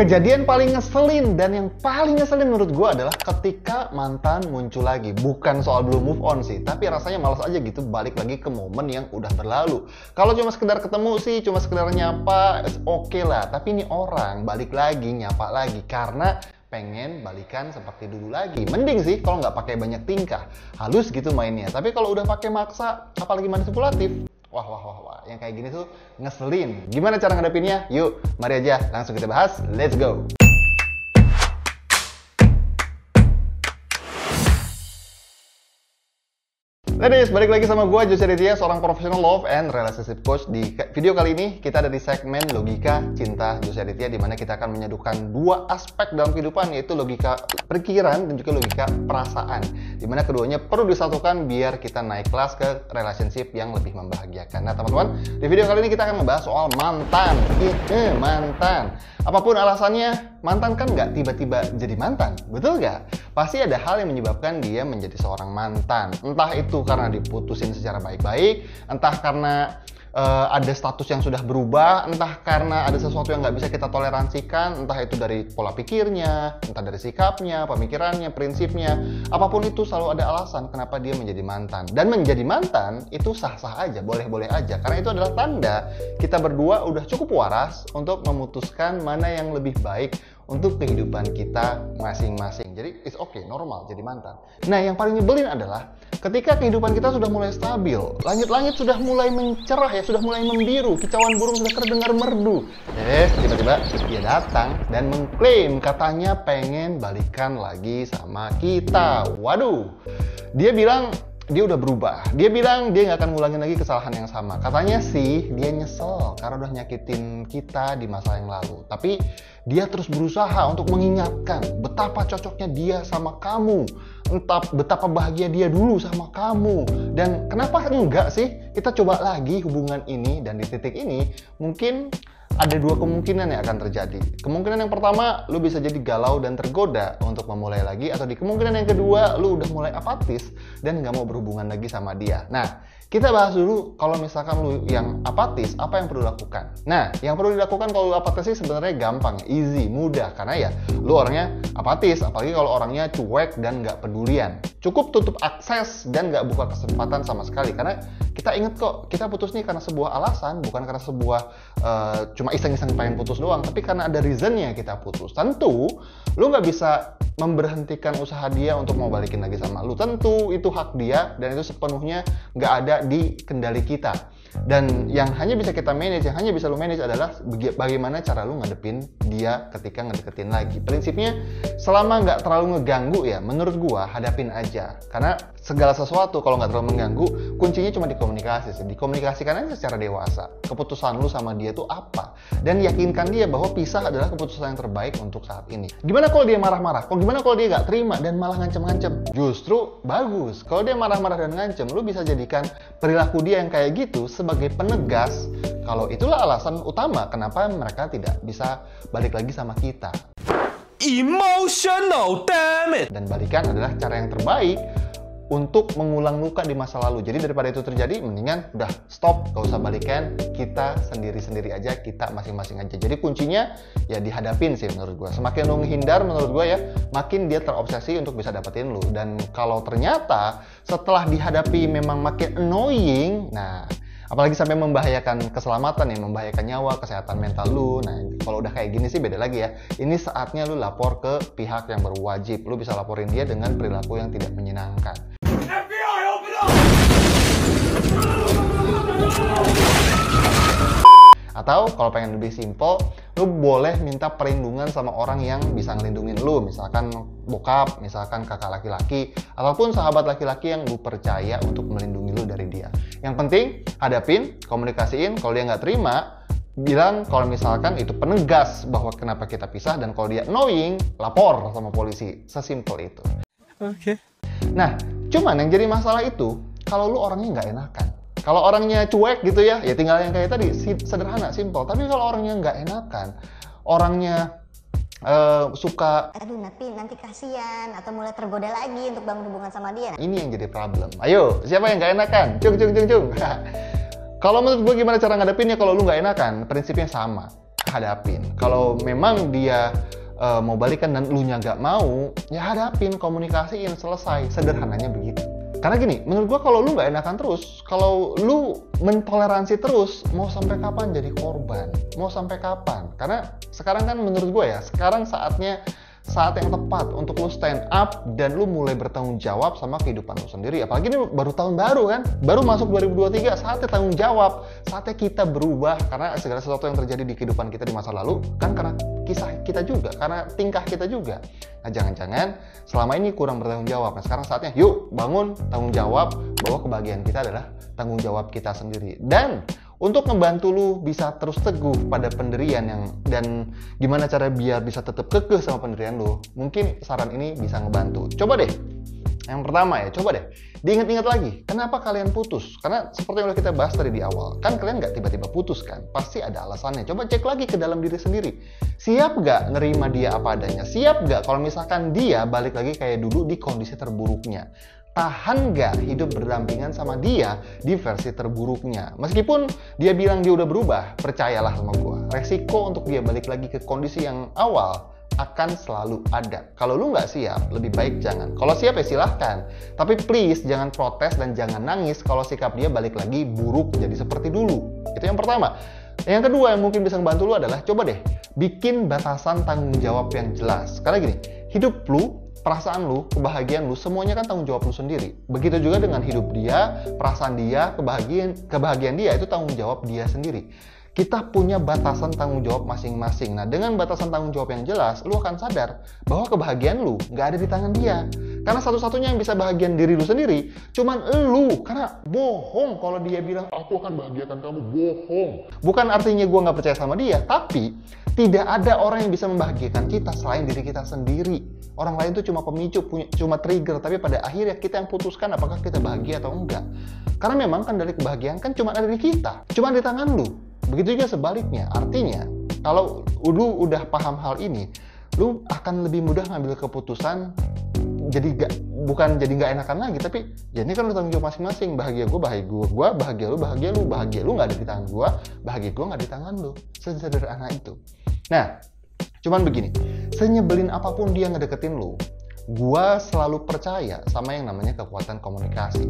Kejadian paling ngeselin dan yang paling ngeselin menurut gue adalah ketika mantan muncul lagi. Bukan soal belum move on sih, tapi rasanya malas aja gitu balik lagi ke momen yang udah berlalu. Kalau cuma sekedar ketemu sih, cuma sekedar nyapa, oke lah. Tapi ini orang balik lagi, nyapa lagi karena pengen balikan seperti dulu lagi. Mending sih kalau nggak pakai banyak tingkah, halus gitu mainnya. Tapi kalau udah pakai maksa, apalagi manipulatif, wah, yang kayak gini tuh ngeselin. Gimana cara ngadepinnya? Yuk, mari aja langsung kita bahas. Let's go! Ladies, balik lagi sama gue, Jose Aditya, seorang professional love and relationship coach. Di video kali ini, kita ada di segmen Logika Cinta Jose Aditya, di mana kita akan menyadukan dua aspek dalam kehidupan, yaitu logika pikiran dan juga logika perasaan. Di mana keduanya perlu disatukan biar kita naik kelas ke relationship yang lebih membahagiakan. Nah, teman-teman, di video kali ini kita akan membahas soal mantan. Mantan. Apapun alasannya, mantan kan nggak tiba-tiba jadi mantan, betul nggak? Pasti ada hal yang menyebabkan dia menjadi seorang mantan. Entah itu karena diputusin secara baik-baik, entah karena ada status yang sudah berubah, entah karena ada sesuatu yang nggak bisa kita toleransikan, entah itu dari pola pikirnya, entah dari sikapnya, pemikirannya, prinsipnya. Apapun itu selalu ada alasan kenapa dia menjadi mantan. Dan menjadi mantan itu sah-sah aja, boleh-boleh aja. Karena itu adalah tanda kita berdua udah cukup waras untuk memutuskan mana yang lebih baik untuk kehidupan kita masing-masing. Jadi it's okay, normal jadi mantan. Nah, yang paling nyebelin adalah ketika kehidupan kita sudah mulai stabil, langit-langit sudah mulai mencerah ya, sudah mulai membiru, kicauan burung sudah terdengar merdu. Tiba-tiba dia datang dan mengklaim katanya pengen balikan lagi sama kita. Waduh, dia bilang dia udah berubah. Dia bilang dia nggak akan ngulangin lagi kesalahan yang sama. Katanya sih dia nyesel karena udah nyakitin kita di masa yang lalu. Tapi dia terus berusaha untuk mengingatkan betapa cocoknya dia sama kamu. Entah betapa bahagia dia dulu sama kamu. Dan kenapa enggak sih kita coba lagi hubungan ini, dan di titik ini mungkin ada dua kemungkinan yang akan terjadi. Kemungkinan yang pertama, lu bisa jadi galau dan tergoda untuk memulai lagi. Atau di kemungkinan yang kedua, lu udah mulai apatis dan nggak mau berhubungan lagi sama dia. Nah, kita bahas dulu kalau misalkan lu yang apatis, apa yang perlu dilakukan? Nah, yang perlu dilakukan kalau lu apatis sih sebenarnya gampang, easy, mudah. Karena ya, lu orangnya apatis, apalagi kalau orangnya cuek dan nggak pedulian. Cukup tutup akses dan nggak buka kesempatan sama sekali. Karena kita inget kok, kita putus nih karena sebuah alasan, bukan karena sebuah cuma iseng-iseng pengen putus doang, tapi karena ada reasonnya kita putus. Tentu, lu nggak bisa memberhentikan usaha dia untuk mau balikin lagi sama lu. Tentu itu hak dia dan itu sepenuhnya nggak ada di kendali kita. Dan yang hanya bisa kita manage, yang hanya bisa lu manage adalah bagaimana cara lu ngadepin dia ketika ngedeketin lagi. Prinsipnya, selama nggak terlalu ngeganggu ya, menurut gua hadapin aja. Karena segala sesuatu kalau nggak terlalu mengganggu, kuncinya cuma di komunikasi sih. Dikomunikasikan aja secara dewasa. Keputusan lu sama dia tuh apa? Dan yakinkan dia bahwa pisah adalah keputusan yang terbaik untuk saat ini. Gimana kalau dia marah-marah? Gimana kalau dia nggak terima dan malah ngancem-ngancem? Justru bagus. Kalau dia marah-marah dan ngancem, lu bisa jadikan perilaku dia yang kayak gitu sebagai penegas kalau itulah alasan utama kenapa mereka tidak bisa balik lagi sama kita. Emotional, damn it! Dan balikan adalah cara yang terbaik untuk mengulang luka di masa lalu. Jadi daripada itu terjadi, mendingan udah stop, gak usah balikan, kita sendiri-sendiri aja, kita masing-masing aja. Jadi kuncinya ya dihadapin sih menurut gue. Semakin lu menghindar menurut gue ya, makin dia terobsesi untuk bisa dapetin lu. Dan kalau ternyata setelah dihadapi memang makin annoying, nah apalagi sampai membahayakan keselamatan ya, membahayakan nyawa, kesehatan mental lu. Nah, kalau udah kayak gini sih beda lagi ya. Ini saatnya lu lapor ke pihak yang berwajib. Lu bisa laporin dia dengan perilaku yang tidak menyenangkan. FBI, open up! Atau kalau pengen lebih simple, lu boleh minta perlindungan sama orang yang bisa ngelindungin lu. Misalkan bokap, misalkan kakak laki-laki, ataupun sahabat laki-laki yang lu percaya untuk melindungi lu dari dia. Yang penting, hadapin, komunikasiin. Kalau dia nggak terima, bilang kalau misalkan itu penegas bahwa kenapa kita pisah. Dan kalau dia annoying, lapor sama polisi. Sesimpel itu. Oke. Nah, cuman yang jadi masalah itu, kalau lu orangnya nggak enakan. Kalau orangnya cuek gitu ya tinggal yang kayak tadi, sederhana, simple. Tapi kalau orangnya nggak enakan, orangnya suka aduh nanti kasihan atau mulai tergoda lagi untuk bangun hubungan sama dia. Ini yang jadi problem. Ayo, siapa yang nggak enakan? Cung. Kalau menurut gue gimana cara ngadepinnya kalau lu nggak enakan? Prinsipnya sama. hadapin. Kalau memang dia mau balikan dan lu nya nggak mau, ya hadapin, komunikasiin, selesai. Sederhananya begitu. Karena gini, menurut gua kalau lu nggak enakan terus, kalau lu mentoleransi terus, mau sampai kapan jadi korban? Mau sampai kapan? Karena sekarang kan menurut gua ya, sekarang saat yang tepat untuk lu stand up dan lu mulai bertanggung jawab sama kehidupan lu sendiri. Apalagi ini baru tahun baru kan, baru masuk 2023, saatnya tanggung jawab, saatnya kita berubah. Karena segala sesuatu yang terjadi di kehidupan kita di masa lalu kan karena kisah kita juga, karena tingkah kita juga. Nah, jangan-jangan selama ini kurang bertanggung jawab. Nah, sekarang saatnya yuk bangun, tanggung jawab bahwa kebahagiaan kita adalah tanggung jawab kita sendiri. Dan untuk membantu lu bisa terus teguh pada pendirian dan gimana cara biar bisa tetap kekeh sama pendirian lu, mungkin saran ini bisa ngebantu. Coba deh, yang pertama ya, coba deh diingat-ingat lagi, kenapa kalian putus? Karena seperti yang udah kita bahas tadi di awal, kan kalian nggak tiba-tiba putus kan? Pasti ada alasannya. Coba cek lagi ke dalam diri sendiri. Siap nggak nerima dia apa adanya? Siap nggak kalau misalkan dia balik lagi kayak dulu di kondisi terburuknya? Tahan nggak hidup berdampingan sama dia di versi terburuknya? Meskipun dia bilang dia udah berubah, percayalah sama gue, resiko untuk dia balik lagi ke kondisi yang awal akan selalu ada. Kalau lu nggak siap, lebih baik jangan. Kalau siap ya silahkan, tapi please jangan protes dan jangan nangis kalau sikap dia balik lagi buruk jadi seperti dulu. Itu yang pertama. Yang kedua yang mungkin bisa membantu lu adalah coba deh bikin batasan tanggung jawab yang jelas. Karena gini, hidup lu, perasaan lu, kebahagiaan lu, semuanya kan tanggung jawab lu sendiri. Begitu juga dengan hidup dia, perasaan dia, kebahagiaan dia, itu tanggung jawab dia sendiri. Kita punya batasan tanggung jawab masing-masing. Nah, dengan batasan tanggung jawab yang jelas, lu akan sadar bahwa kebahagiaan lu nggak ada di tangan dia. Karena satu-satunya yang bisa bahagian diri lu sendiri, cuman lu. Karena bohong kalau dia bilang, aku akan bahagiakan kamu, bohong. Bukan artinya gua nggak percaya sama dia, tapi tidak ada orang yang bisa membahagiakan kita selain diri kita sendiri. Orang lain itu cuma pemicu, cuma trigger, tapi pada akhirnya kita yang putuskan apakah kita bahagia atau enggak. Karena memang kan dari kebahagiaan kan cuma ada di kita, cuma di tangan lu. Begitu juga sebaliknya. Artinya, kalau lu udah paham hal ini, lu akan lebih mudah ngambil keputusan. Jadi bukan jadi nggak enakan lagi, tapi ya ini kan lu tanggung jawab masing-masing. Bahagia gue, bahagia lu, bahagia lu nggak ada di tangan gue, bahagia gue nggak di tangan lu. Sesederhana itu. Nah, cuman begini, senyebelin apapun dia ngedeketin lu, gue selalu percaya sama yang namanya kekuatan komunikasi.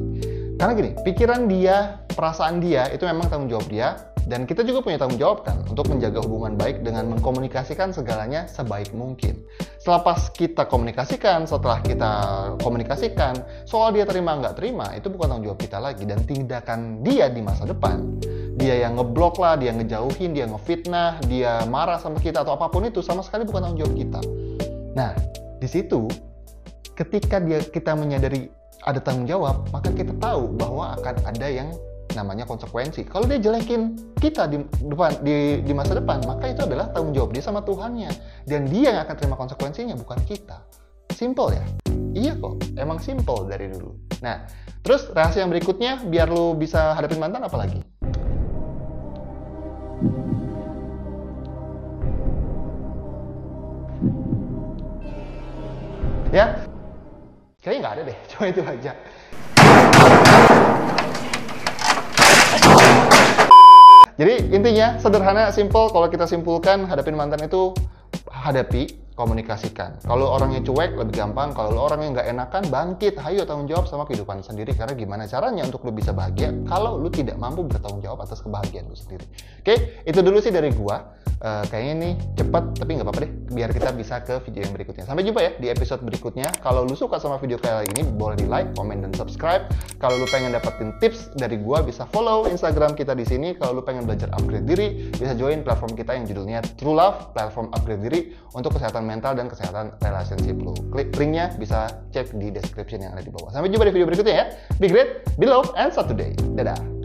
Karena gini, pikiran dia, perasaan dia, itu memang tanggung jawab dia. Dan kita juga punya tanggung jawab kan untuk menjaga hubungan baik dengan mengkomunikasikan segalanya sebaik mungkin. Setelah kita komunikasikan, soal dia terima nggak terima, itu bukan tanggung jawab kita lagi. Dan tindakan dia di masa depan, dia yang ngeblok lah, dia ngejauhin, dia ngefitnah, dia marah sama kita atau apapun itu, sama sekali bukan tanggung jawab kita. Nah, di situ ketika kita menyadari ada tanggung jawab, maka kita tahu bahwa akan ada yang namanya konsekuensi. Kalau dia jelekin kita di masa depan, maka itu adalah tanggung jawab dia sama Tuhannya, dan dia yang akan terima konsekuensinya, bukan kita. Simple ya? Iya kok, emang simple dari dulu. Nah, terus rahasia yang berikutnya biar lu bisa hadapin mantan apa lagi? Ya, kayaknya nggak ada deh, cuma itu aja. Jadi intinya sederhana, simple. Kalau kita simpulkan, hadapin mantan itu hadapi, komunikasikan. Kalau orangnya cuek lebih gampang, kalau orangnya nggak enakan, bangkit, hayo tanggung jawab sama kehidupan sendiri. Karena gimana caranya untuk lu bisa bahagia kalau lu tidak mampu bertanggung jawab atas kebahagiaan lu sendiri. Oke, itu dulu sih dari gua. Kayaknya ini cepet, tapi nggak apa-apa deh, biar kita bisa ke video yang berikutnya. Sampai jumpa ya di episode berikutnya. Kalau lu suka sama video kali ini, boleh di like, komen, dan subscribe. Kalau lu pengen dapetin tips dari gua, bisa follow Instagram kita di sini. Kalau lu pengen belajar upgrade diri, bisa join platform kita yang judulnya True Love, platform upgrade diri untuk kesehatan mental dan kesehatan relationship lu. Klik linknya, bisa cek di description yang ada di bawah. Sampai jumpa di video berikutnya ya. Be great, be love, and start today. Dadah.